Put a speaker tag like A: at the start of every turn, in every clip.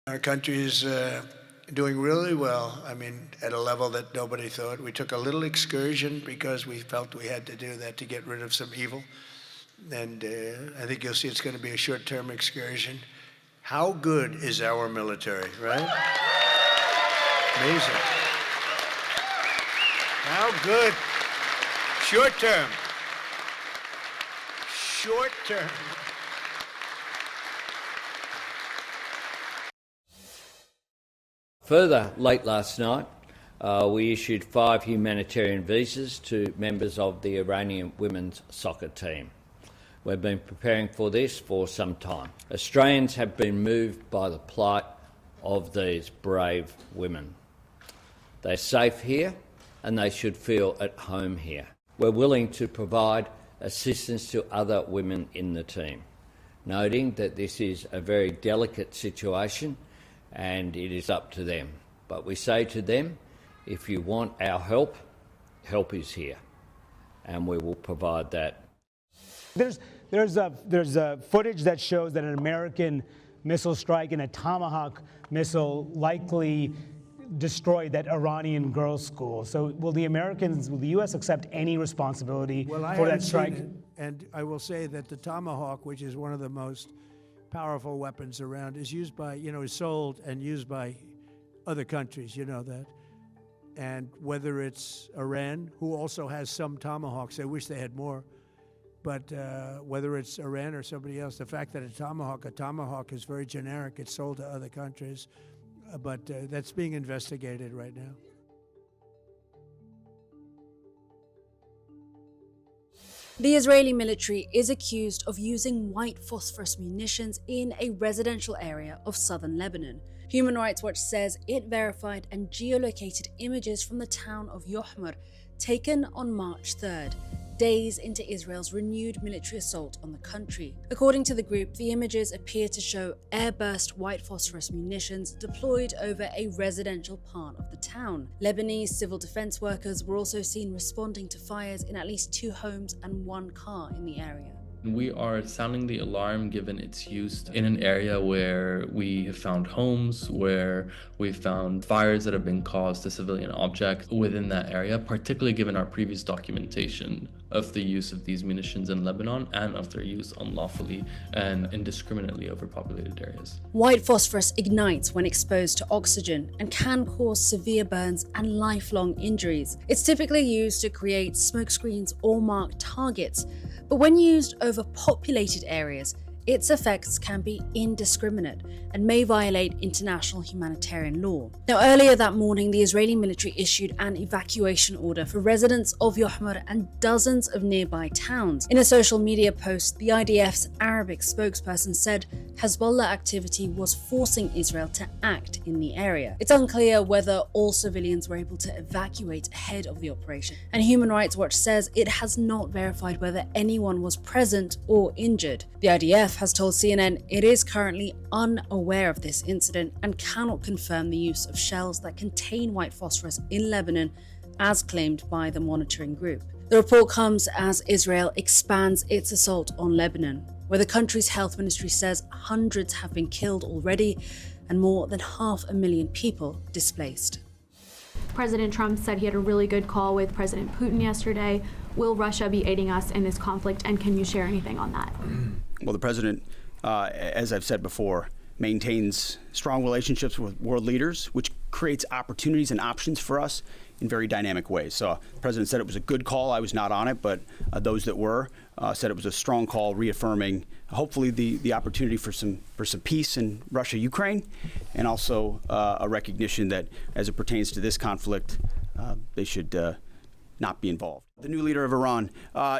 A: Our country is doing really well. I mean, at a level that nobody thought. We took a little excursion because we felt we had to do that to get rid of some evil. And I think you'll see it's going to be a short-term excursion. How good is our military, right? Amazing. How good. Short-term. Short-term.
B: Further, late last night, we issued 5 humanitarian visas to members of the Iranian women's soccer team. We've been preparing for this for some time. Australians have been moved by the plight of these brave women. They're safe here and they should feel at home here. We're willing to provide assistance to other women in the team, noting that this is a very delicate situation and it is up to them. But we say to them, if you want our help, help is here, and we will provide that.
C: There's footage that shows that an American missile strike and a Tomahawk missile likely destroyed that Iranian girls' school. So will the U.S. accept any responsibility for that strike?
A: And I will say that the Tomahawk, which is one of the most powerful weapons around, is used by, is sold and used by other countries, you know that. And whether it's Iran, who also has some Tomahawks, I wish they had more, but whether it's Iran or somebody else, the fact that a Tomahawk is very generic, it's sold to other countries, but that's being investigated right now.
D: The Israeli military is accused of using white phosphorus munitions in a residential area of southern Lebanon. Human Rights Watch says it verified and geolocated images from the town of Yohmar taken on March 3rd, days into Israel's renewed military assault on the country. According to the group, the images appear to show airburst white phosphorus munitions deployed over a residential part of the town. Lebanese civil defense workers were also seen responding to fires in at least 2 homes and 1 car in the area.
E: We are sounding the alarm given its use in an area where we have found homes, where we found fires that have been caused to civilian objects within that area, particularly given our previous documentation of the use of these munitions in Lebanon and of their use unlawfully and indiscriminately over populated areas.
D: White phosphorus ignites when exposed to oxygen and can cause severe burns and lifelong injuries. It's typically used to create smoke screens or mark targets, but when used over populated areas, its effects can be indiscriminate and may violate international humanitarian law. Now, earlier that morning, the Israeli military issued an evacuation order for residents of Yohmar and dozens of nearby towns. In a social media post, the IDF's Arabic spokesperson said Hezbollah activity was forcing Israel to act in the area. It's unclear whether all civilians were able to evacuate ahead of the operation, and Human Rights Watch says it has not verified whether anyone was present or injured. The IDF has told CNN it is currently unaware of this incident and cannot confirm the use of shells that contain white phosphorus in Lebanon, as claimed by the monitoring group. The report comes as Israel expands its assault on Lebanon, where the country's health ministry says hundreds have been killed already and more than 500,000 people displaced.
F: President Trump said he had a really good call with President Putin yesterday. Will Russia be aiding us in this conflict, and can you share anything on that?
G: Well, the president, as I've said before, maintains strong relationships with world leaders, which creates opportunities and options for us in very dynamic ways. So the president said it was a good call. I was not on it, but those that were said it was a strong call, reaffirming hopefully the opportunity for some peace in Russia, Ukraine, and also a recognition that as it pertains to this conflict, they should not be involved. The new leader of Iran,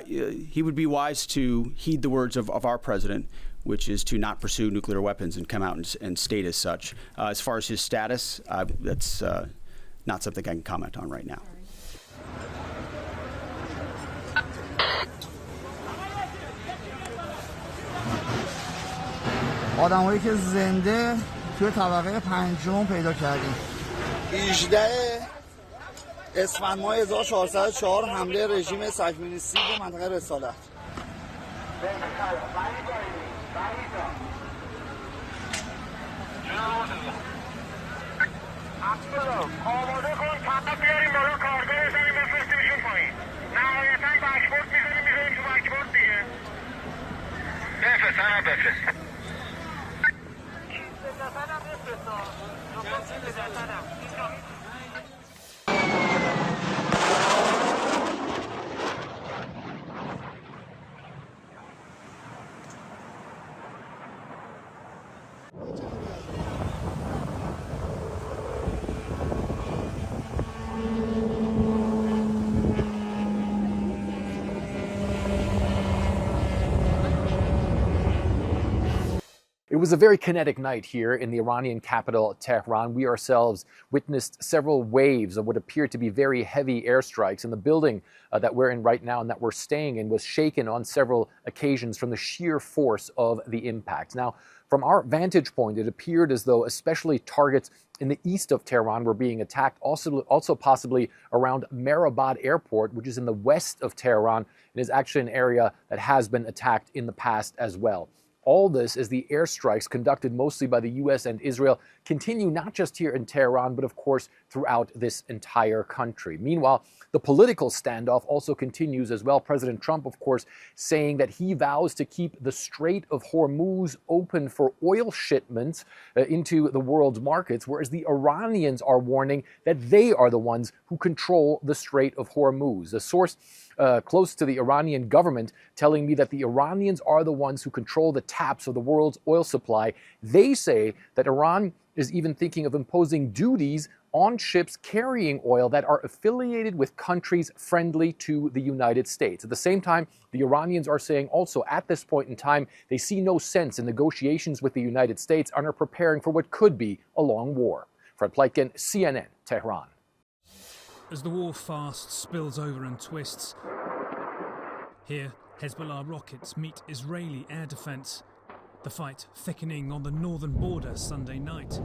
G: he would be wise to heed the words of our president, which is to not pursue nuclear weapons and come out and state as such. As far as his status, that's not something I can comment on right now.
H: آدم‌هایی که زنده توی طبقه 5 پیدا کردیم. 18 اسفند ماه 1404 حمله رژیم صهیونیستی به منطقه رسالت.
I: آماده کن فقط بیاریم بالا کارگاه بزنیم بفرستیمشون پایین نهایتا بکبورد میذاریم تو بکبورد دیگه بفرست هم بفرست
J: It was a very kinetic night here in the Iranian capital, Tehran. We ourselves witnessed several waves of what appeared to be very heavy airstrikes, and the building that we're in right now and that we're staying in was shaken on several occasions from the sheer force of the impact. Now, from our vantage point, it appeared as though especially targets in the east of Tehran were being attacked, also possibly around Mehrabad Airport, which is in the west of Tehran. It is actually an area that has been attacked in the past as well. All this as the airstrikes conducted mostly by the US and Israel continue not just here in Tehran, but of course throughout this entire country. Meanwhile, the political standoff also continues as well. President Trump, of course, saying that he vows to keep the Strait of Hormuz open for oil shipments into the world's markets, whereas the Iranians are warning that they are the ones who control the Strait of Hormuz. A source close to the Iranian government telling me that the Iranians are the ones who control the taps of the world's oil supply. They say that Iran is even thinking of imposing duties on ships carrying oil that are affiliated with countries friendly to the United States. At the same time, the Iranians are saying also at this point in time, they see no sense in negotiations with the United States and are preparing for what could be a long war. Fred Pleitgen, CNN, Tehran.
K: As the war fast spills over and twists, here Hezbollah rockets meet Israeli air defense. The fight thickening on the northern border Sunday night.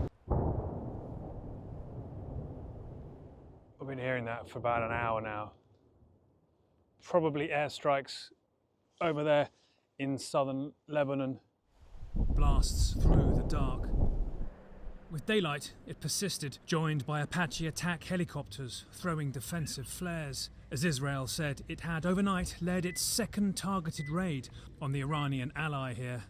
L: I've been hearing that for about an hour now. Probably airstrikes over there in southern Lebanon.
K: Blasts through the dark. With daylight, it persisted, joined by Apache attack helicopters throwing defensive flares, as Israel said it had overnight led its second targeted raid on the Iranian ally here.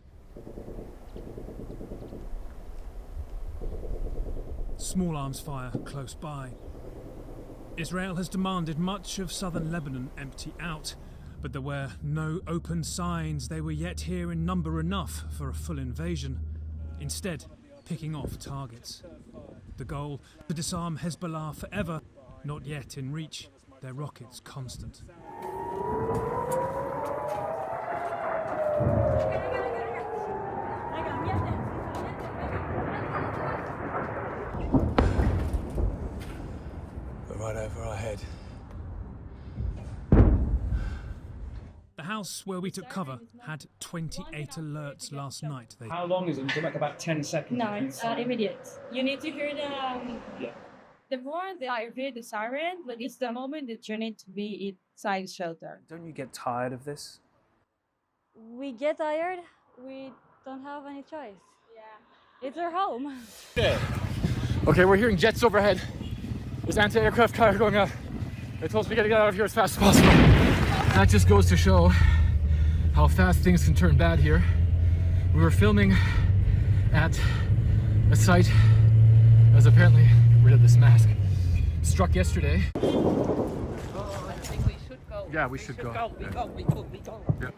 K: Small arms fire close by. Israel has demanded much of southern Lebanon empty out, but there were no open signs they were yet here in number enough for a full invasion. Instead, picking off targets. The goal, to disarm Hezbollah forever, not yet in reach, their rockets constant.
L: They're right over our head.
K: The house where we took cover had 28 alerts last night.
M: How long is it? Is it like about 10 seconds?
N: No, it's immediate. You need to hear the more that I hear the siren, but it's the moment that you need to be inside shelter.
M: Don't you get tired of this?
O: We get tired. We don't have any choice. Yeah. It's our home.
J: Yeah. Okay, we're hearing jets overhead. There's anti-aircraft fire going on. They told us we gotta get out of here as fast as possible. That just goes to show how fast things can turn bad here. We were filming at a site that was apparently rid of this mask. Struck yesterday.
P: I think we should go.
J: Yeah, we should go.
P: We go.
J: Yeah.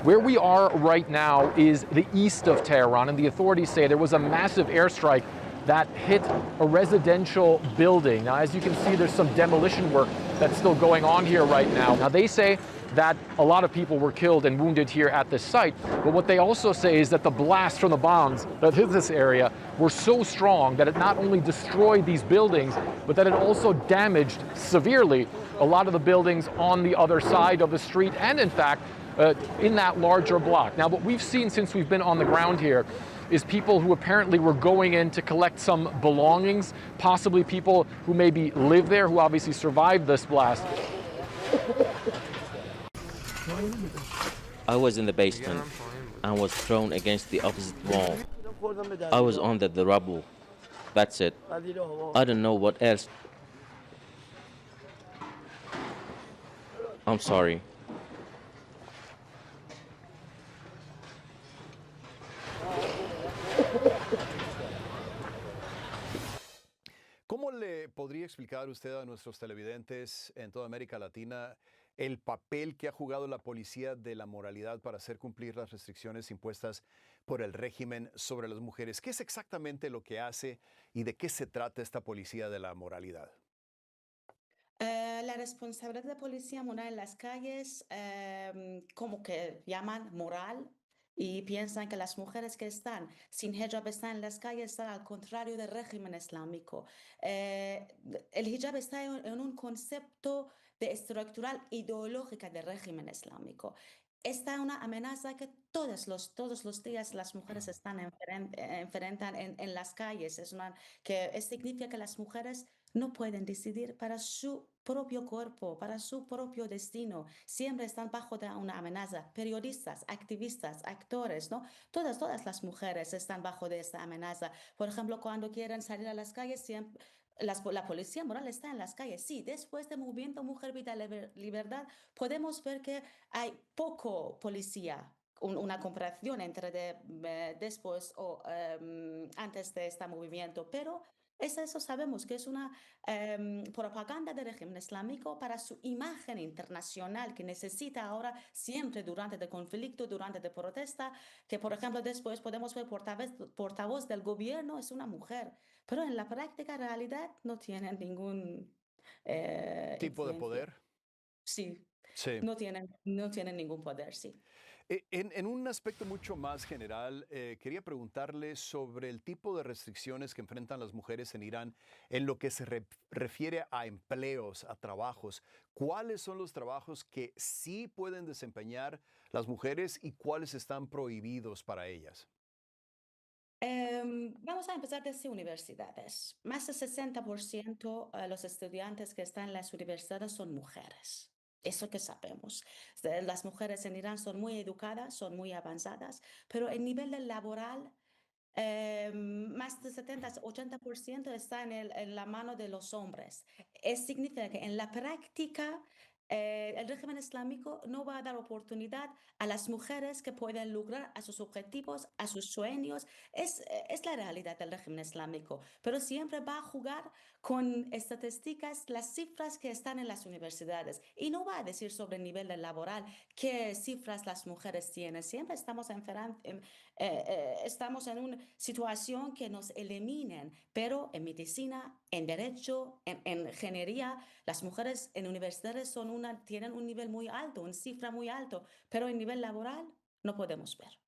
J: Where we are right now is the east of Tehran, and the authorities say there was a massive airstrike that hit a residential building. Now, as you can see, there's some demolition work that's still going on here right now. Now, they say that a lot of people were killed and wounded here at this site, but what they also say is that the blasts from the bombs that hit this area were so strong that it not only destroyed these buildings, but that it also damaged severely a lot of the buildings on the other side of the street and, in fact, in that larger block. Now, what we've seen since we've been on the ground here is people who apparently were going in to collect some belongings, possibly people who maybe live there, who obviously survived this blast.
Q: I was in the basement and was thrown against the opposite wall. I was under the rubble. That's it. I don't know what else. I'm sorry.
R: ¿Cómo le podría explicar usted a nuestros televidentes en toda América Latina el papel que ha jugado la policía de la moralidad para hacer cumplir las restricciones impuestas por el régimen sobre las mujeres? ¿Qué es exactamente lo que hace y de qué se trata esta policía de la moralidad?
S: La responsabilidad de policía moral en las calles, como que llaman moral y piensan que las mujeres que están sin hijab están en las calles, están al contrario del régimen islámico. El hijab está en un concepto de estructural ideológica del régimen islámico. Esta es una amenaza que todos los días las mujeres están enfrentan en las calles. Significa que las mujeres no pueden decidir para su propio cuerpo, para su propio destino. Siempre están bajo de una amenaza. Periodistas, activistas, actores, ¿no? Todas las mujeres están bajo de esta amenaza. Por ejemplo, cuando quieren salir a las calles, siempre la policía moral está en las calles. Sí, después del movimiento Mujer, Vida, Libertad, podemos ver que hay poco policía, una comparación entre después o antes de este movimiento, pero eso sabemos que es una propaganda del régimen islámico para su imagen internacional que necesita ahora siempre durante el conflicto, durante la protesta, que por ejemplo después podemos ver portavoz del gobierno es una mujer, pero en la práctica realidad no tienen ningún
R: ¿Tipo de
S: influencia.
R: poder?
S: Sí,
R: Sí.
S: no tienen ningún poder, sí.
R: En un aspecto mucho más general, quería preguntarle sobre el tipo de restricciones que enfrentan las mujeres en Irán en lo que se refiere a empleos, a trabajos. ¿Cuáles son los trabajos que sí pueden desempeñar las mujeres y cuáles están prohibidos para ellas?
S: Vamos a empezar desde universidades. Más del 60% de los estudiantes que están en las universidades son mujeres. Eso que sabemos. Las mujeres en Irán son muy educadas, son muy avanzadas, pero el nivel del laboral, más del 70-80% está en la mano de los hombres. Significa que en la práctica el régimen islámico no va a dar oportunidad a las mujeres que pueden lograr a sus objetivos, a sus sueños. Es la realidad del régimen islámico, pero siempre va a jugar con estadísticas, las cifras que están en las universidades y no va a decir sobre el nivel laboral qué cifras las mujeres tienen. Siempre estamos estamos en una situación que nos eliminen, pero en medicina, en derecho, en ingeniería, las mujeres en universidades tienen un nivel muy alto, una cifra muy alto, pero en nivel laboral no podemos ver.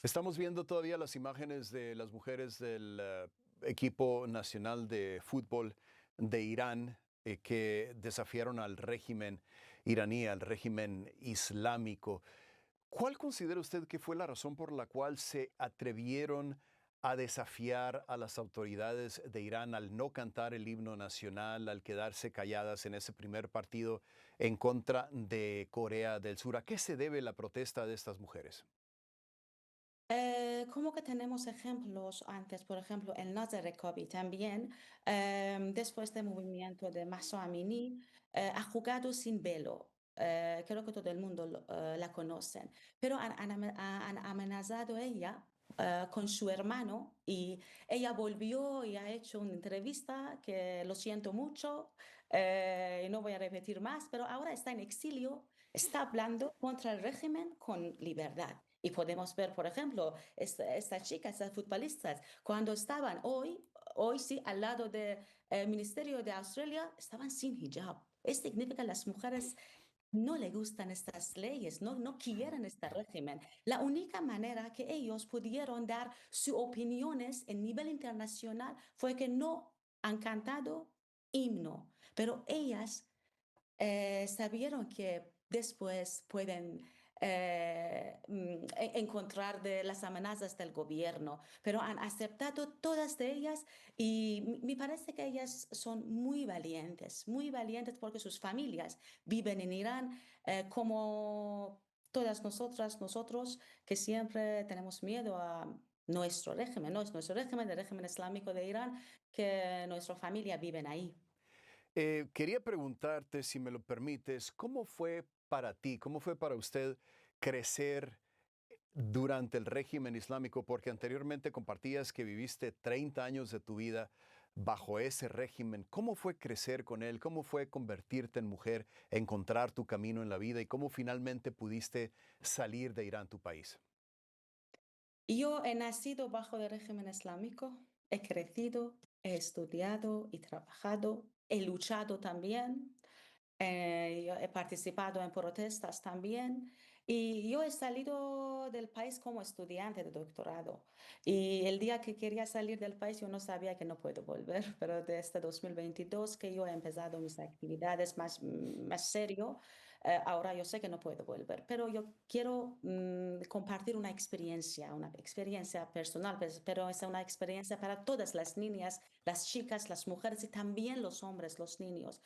R: Estamos viendo todavía las imágenes de las mujeres del equipo nacional de fútbol de Irán que desafiaron al régimen iraní, al régimen islámico. ¿Cuál considera usted que fue la razón por la cual se atrevieron a desafiar a las autoridades de Irán al no cantar el himno nacional, al quedarse calladas en ese primer partido en contra de Corea del Sur? ¿A qué se debe la protesta de estas mujeres?
S: Como que tenemos ejemplos antes, por ejemplo, el Nazar Rekobi también, después del movimiento de Mahsa Amini, ha jugado sin velo. Creo que todo el mundo la conocen, pero han amenazado ella con su hermano y ella volvió y ha hecho una entrevista que lo siento mucho y no voy a repetir más, pero ahora está en exilio, está hablando contra el régimen con libertad. Y podemos ver, por ejemplo, estas chicas, estas futbolistas, cuando estaban hoy sí, al lado del Ministerio de Australia, estaban sin hijab. Esto significa que las mujeres no les gustan estas leyes, no quieren este régimen. La única manera que ellos pudieron dar sus opiniones en nivel internacional fue que no han cantado himno, pero ellas sabieron que después pueden encontrar de las amenazas del gobierno, pero han aceptado todas de ellas y me parece que ellas son muy valientes porque sus familias viven en Irán como todas nosotros que siempre tenemos miedo a nuestro régimen, no es nuestro régimen, el régimen islámico de Irán, que nuestra familia viven ahí.
R: Quería preguntarte, si me lo permites, ¿cómo fue para ti, cómo fue para usted crecer durante el régimen islámico? Porque anteriormente compartías que viviste 30 años de tu vida bajo ese régimen. ¿Cómo fue crecer con él? ¿Cómo fue convertirte en mujer, encontrar tu camino en la vida? ¿Y cómo finalmente pudiste salir de Irán, tu país?
S: Yo he nacido bajo el régimen islámico, he crecido, he estudiado y trabajado, he luchado también, yo he participado en protestas también y yo he salido del país como estudiante de doctorado. Y el día que quería salir del país yo no sabía que no puedo volver, pero desde 2022 que yo he empezado mis actividades más serio, ahora yo sé que no puedo volver, pero yo quiero compartir una experiencia personal, pero es una experiencia para todas las niñas, las chicas, las mujeres y también los hombres, los niños.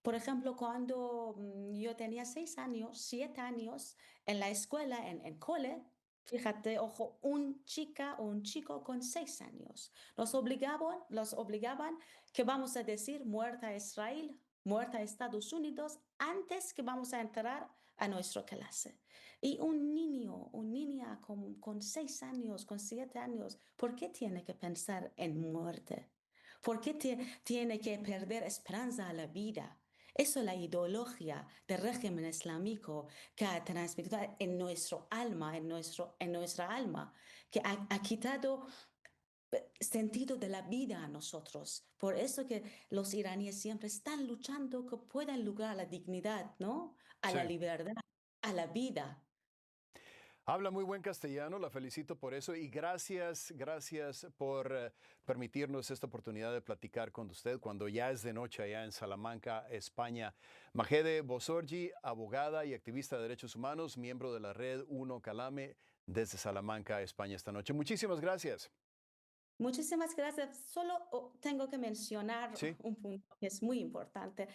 S: Por ejemplo, cuando yo tenía 6 años, 7 años, en la escuela, en cole, fíjate, ojo, un chica o un chico con 6 años, los obligaban que vamos a decir muerta a Israel, muerta a Estados Unidos, antes que vamos a entrar a nuestra clase. Y un niño, una niña con 6 años, con 7 años, ¿por qué tiene que pensar en muerte? ¿Por qué tiene que perder esperanza a la vida? Eso es la ideología del régimen islámico que ha transmitido en nuestro alma, en nuestra alma, que ha quitado sentido de la vida a nosotros. Por eso que los iraníes siempre están luchando que puedan lograr la dignidad, ¿no? A la
R: Sí.
S: libertad, a la vida.
R: Habla muy buen castellano, la felicito por eso y gracias por permitirnos esta oportunidad de platicar con usted cuando ya es de noche allá en Salamanca, España. Majede Bosorgi, abogada y activista de derechos humanos, miembro de la Red 1 Calame desde Salamanca, España esta noche. Muchísimas gracias.
S: Muchísimas gracias. Solo tengo que mencionar
R: Sí.
S: un punto que es muy importante.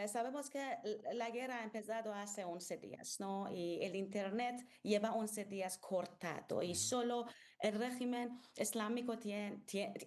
S: Sabemos que la guerra ha empezado hace 11 días, ¿no? Y el Internet lleva 11 días cortado y solo el régimen islámico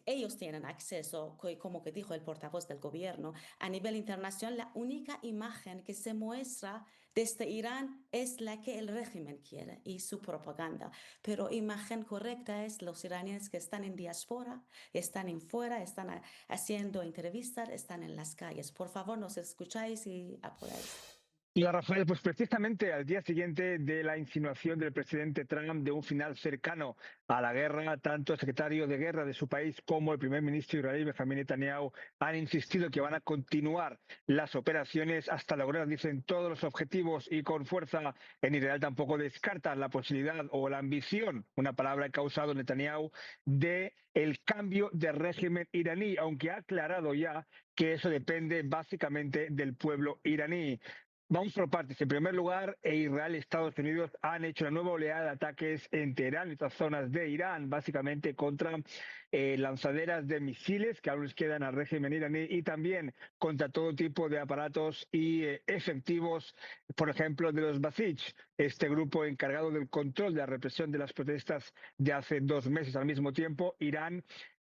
S: ellos tienen acceso, como que dijo el portavoz del gobierno, a nivel internacional. La única imagen que se muestra desde Irán es la que el régimen quiere y su propaganda. Pero imagen correcta es los iraníes que están en diáspora, están en fuera, están haciendo entrevistas, están en las calles. Por favor, nos escucháis y apoyáis.
C: Y Rafael, pues precisamente al día siguiente de la insinuación del presidente Trump de un final cercano a la guerra, tanto el secretario de guerra de su país como el primer ministro israelí, Benjamin Netanyahu, han insistido que van a continuar las operaciones hasta lograr, dicen, todos los objetivos y con fuerza. En Israel tampoco descartan la posibilidad o la ambición, una palabra que ha usado Netanyahu, de el cambio de régimen iraní, aunque ha aclarado ya que eso depende básicamente del pueblo iraní. Vamos por partes. En primer lugar, Israel y Estados Unidos han hecho una nueva oleada de ataques en Teherán y otras zonas de Irán, básicamente contra lanzaderas de misiles que aún les quedan al régimen iraní y también contra todo tipo de aparatos y efectivos, por ejemplo, de los Basij, este grupo encargado del control de la represión de las protestas de hace 2 meses. Al mismo tiempo, Irán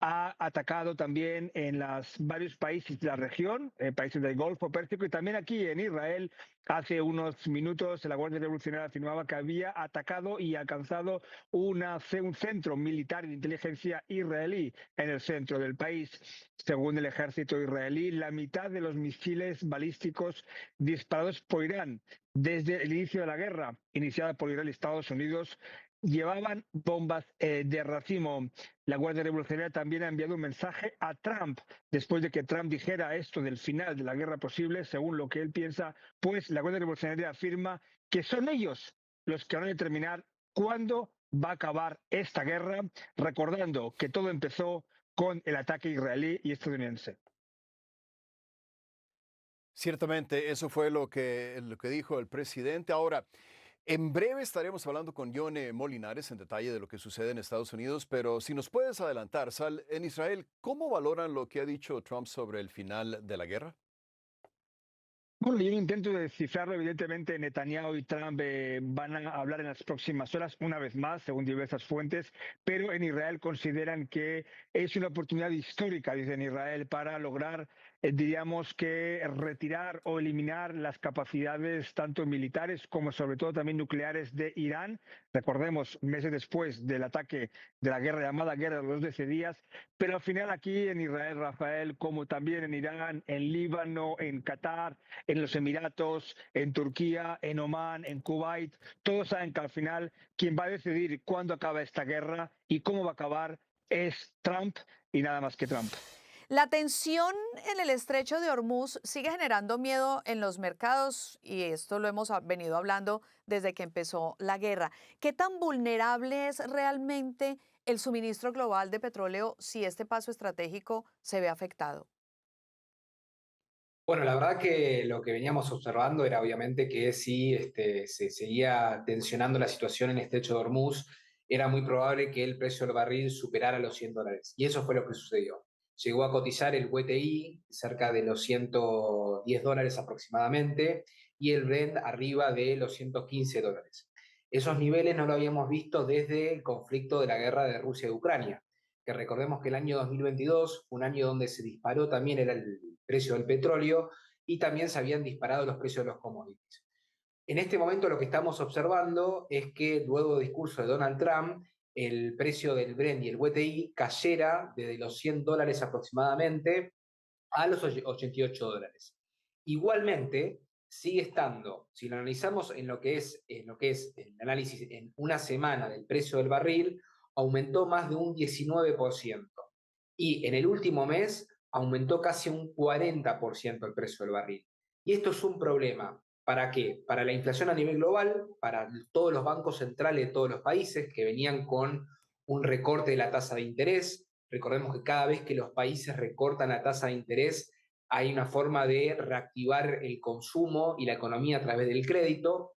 C: ha atacado también en varios países de la región, países del Golfo Pérsico y también aquí en Israel. Hace unos minutos la Guardia Revolucionaria afirmaba que había atacado y alcanzado un centro militar de inteligencia israelí en el centro del país. Según el ejército israelí, la mitad de los misiles balísticos disparados por Irán desde el inicio de la guerra, iniciada por Israel y Estados Unidos, llevaban bombas de racimo. La Guardia Revolucionaria también ha enviado un mensaje a Trump después de que Trump dijera esto del final de la guerra posible, según lo que él piensa, pues la Guardia Revolucionaria afirma que son ellos los que van a determinar cuándo va a acabar esta guerra, recordando que todo empezó con el ataque israelí y estadounidense.
R: Ciertamente, eso fue lo que dijo el presidente. Ahora, en breve estaremos hablando con Yone Molinares en detalle de lo que sucede en Estados Unidos, pero si nos puedes adelantar, Sal, en Israel, ¿cómo valoran lo que ha dicho Trump sobre el final de la guerra?
T: Bueno, yo intento descifrarlo. Evidentemente, Netanyahu y Trump van a hablar en las próximas horas, una vez más, según diversas fuentes, pero en Israel consideran que es una oportunidad histórica, dicen Israel, para lograr, diríamos que retirar o eliminar las capacidades tanto militares como sobre todo también nucleares de Irán. Recordemos, meses después del ataque de la guerra llamada Guerra de los 12 días, pero al final aquí en Israel, Rafael, como también en Irán, en Líbano, en Qatar, en los Emiratos, en Turquía, en Omán, en Kuwait, todos saben que al final quien va a decidir cuándo acaba esta guerra y cómo va a acabar es Trump y nada más que Trump.
B: La tensión en el estrecho de Hormuz sigue generando miedo en los mercados y esto lo hemos venido hablando desde que empezó la guerra. ¿Qué tan vulnerable es realmente el suministro global de petróleo si este paso estratégico se ve afectado?
U: Bueno, la verdad que lo que veníamos observando era obviamente que si se seguía tensionando la situación en el estrecho de Hormuz, era muy probable que el precio del barril superara los $100. Y eso fue lo que sucedió. Llegó a cotizar el WTI cerca de los $110 aproximadamente y el Brent arriba de los $115. Esos niveles no lo habíamos visto desde el conflicto de la guerra de Rusia y Ucrania, que recordemos que el año 2022 fue un año donde se disparó también el precio del petróleo y también se habían disparado los precios de los commodities. En este momento lo que estamos observando es que luego del discurso de Donald Trump, el precio del Brent y el WTI cayera desde los $100 aproximadamente a los $88. Igualmente, sigue estando, si lo analizamos en lo que es el análisis en una semana del precio del barril, aumentó más de un 19%. Y en el último mes aumentó casi un 40% el precio del barril. Y esto es un problema. ¿Para qué? Para la inflación a nivel global, para todos los bancos centrales de todos los países que venían con un recorte de la tasa de interés. Recordemos que cada vez que los países recortan la tasa de interés, hay una forma de reactivar el consumo y la economía a través del crédito.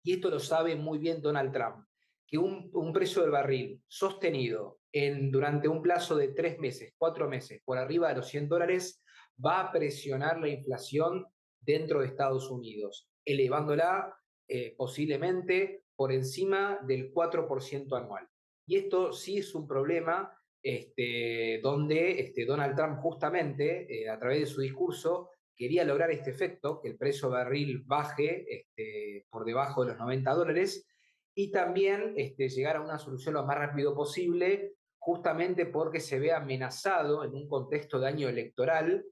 U: Y esto lo sabe muy bien Donald Trump, que un precio del barril sostenido durante un plazo de 3 meses, 4 meses, por arriba de los $100, va a presionar la inflación dentro de Estados Unidos, elevándola posiblemente por encima del 4% anual. Y esto sí es un problema donde Donald Trump justamente, a través de su discurso, quería lograr este efecto, que el precio barril baje por debajo de los $90 y también llegar a una solución lo más rápido posible, justamente porque se ve amenazado en un contexto de año electoral,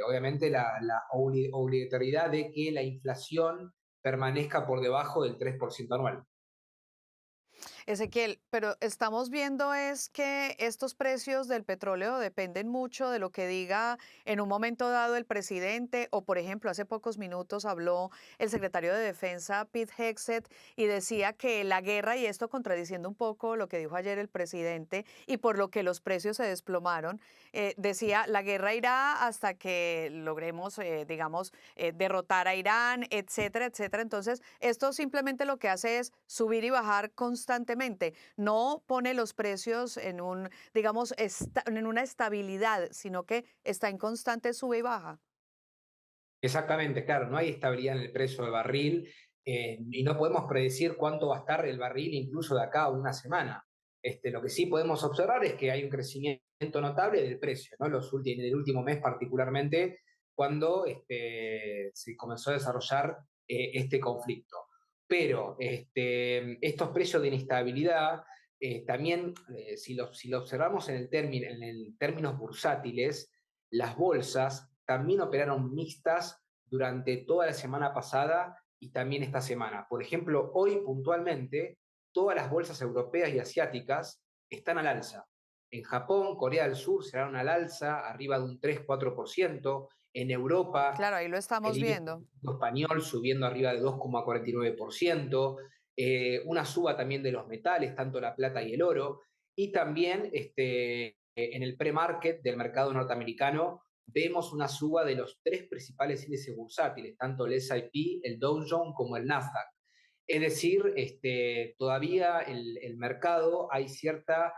U: obviamente la obligatoriedad de que la inflación permanezca por debajo del 3% anual.
B: Ezequiel, pero estamos viendo es que estos precios del petróleo dependen mucho de lo que diga en un momento dado el presidente o, por ejemplo, hace pocos minutos habló el secretario de Defensa, Pete Hegseth, y decía que la guerra, y esto contradiciendo un poco lo que dijo ayer el presidente y por lo que los precios se desplomaron, decía la guerra irá hasta que logremos, derrotar a Irán, etcétera, etcétera. Entonces, esto simplemente lo que hace es subir y bajar constantemente. No pone los precios en en una estabilidad, sino que está en constante sube y baja.
U: Exactamente, claro, no hay estabilidad en el precio del barril y no podemos predecir cuánto va a estar el barril incluso de acá a una semana. Lo que sí podemos observar es que hay un crecimiento notable del precio, ¿no? En el último mes particularmente, cuando se comenzó a desarrollar este conflicto. Pero estos precios de inestabilidad, también si lo observamos en términos bursátiles, las bolsas también operaron mixtas durante toda la semana pasada y también esta semana. Por ejemplo, hoy puntualmente, todas las bolsas europeas y asiáticas están al alza. En Japón, Corea del Sur cerraron al alza, arriba de un 3-4%. En Europa,
B: claro, ahí lo estamos viendo.
U: El español subiendo arriba de 2,49%, una suba también de los metales, tanto la plata y el oro, y también en el pre-market del mercado norteamericano vemos una suba de los 3 principales índices bursátiles, tanto el S&P, el Dow Jones como el Nasdaq. Es decir, todavía el mercado hay cierta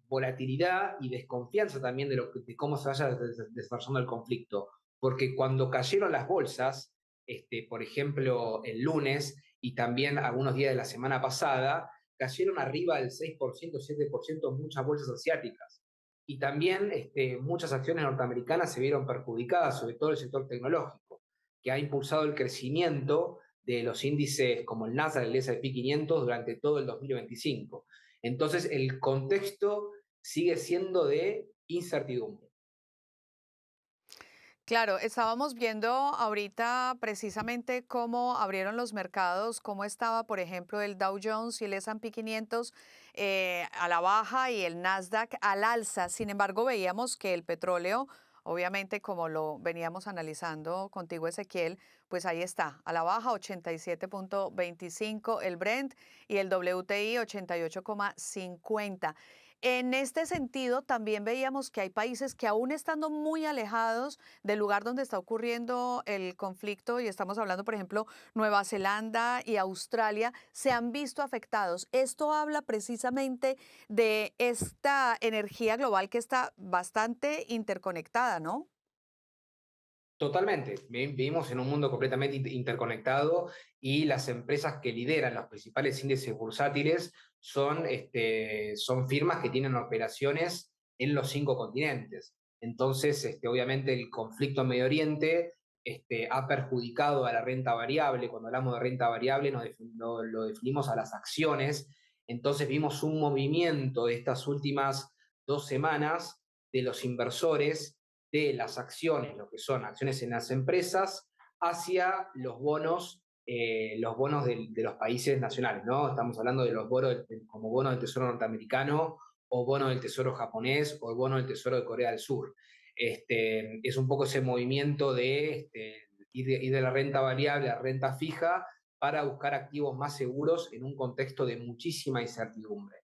U: volatilidad y desconfianza también de cómo se vaya desarrollando el conflicto. porque cuando cayeron las bolsas, por ejemplo, el lunes y también algunos días de la semana pasada, cayeron arriba del 6%, 7% muchas bolsas asiáticas. Y también muchas acciones norteamericanas se vieron perjudicadas, sobre todo el sector tecnológico, que ha impulsado el crecimiento de los índices como el Nasdaq, el S&P 500 durante todo el 2025. Entonces, el contexto sigue siendo de incertidumbre.
A: Claro, estábamos viendo ahorita precisamente cómo abrieron los mercados, cómo estaba, por ejemplo, el Dow Jones y el S&P 500 a la baja y el Nasdaq al alza. Sin embargo, veíamos que el petróleo, obviamente, como lo veníamos analizando contigo, Ezequiel, pues ahí está, a la baja 87.25 el Brent y el WTI 88,50. En este sentido, también veíamos que hay países que aún estando muy alejados del lugar donde está ocurriendo el conflicto, y estamos hablando, por ejemplo, Nueva Zelanda y Australia, se han visto afectados. Esto habla precisamente de esta energía global que está bastante interconectada, ¿no?
U: Totalmente. Vivimos en un mundo completamente interconectado y las empresas que lideran los principales índices bursátiles son firmas que tienen operaciones en los 5 continentes. Entonces, obviamente, el conflicto en Medio Oriente ha perjudicado a la renta variable. Cuando hablamos de renta variable, lo definimos a las acciones. Entonces, vimos un movimiento de estas últimas 2 semanas de los inversores de las acciones, lo que son acciones en las empresas, hacia los bonos de los países nacionales, ¿no? Estamos hablando de los bonos como bono del Tesoro norteamericano o bono del Tesoro japonés o el bono del Tesoro de Corea del Sur. Es un poco ese movimiento de ir de la renta variable a renta fija para buscar activos más seguros en un contexto de muchísima incertidumbre.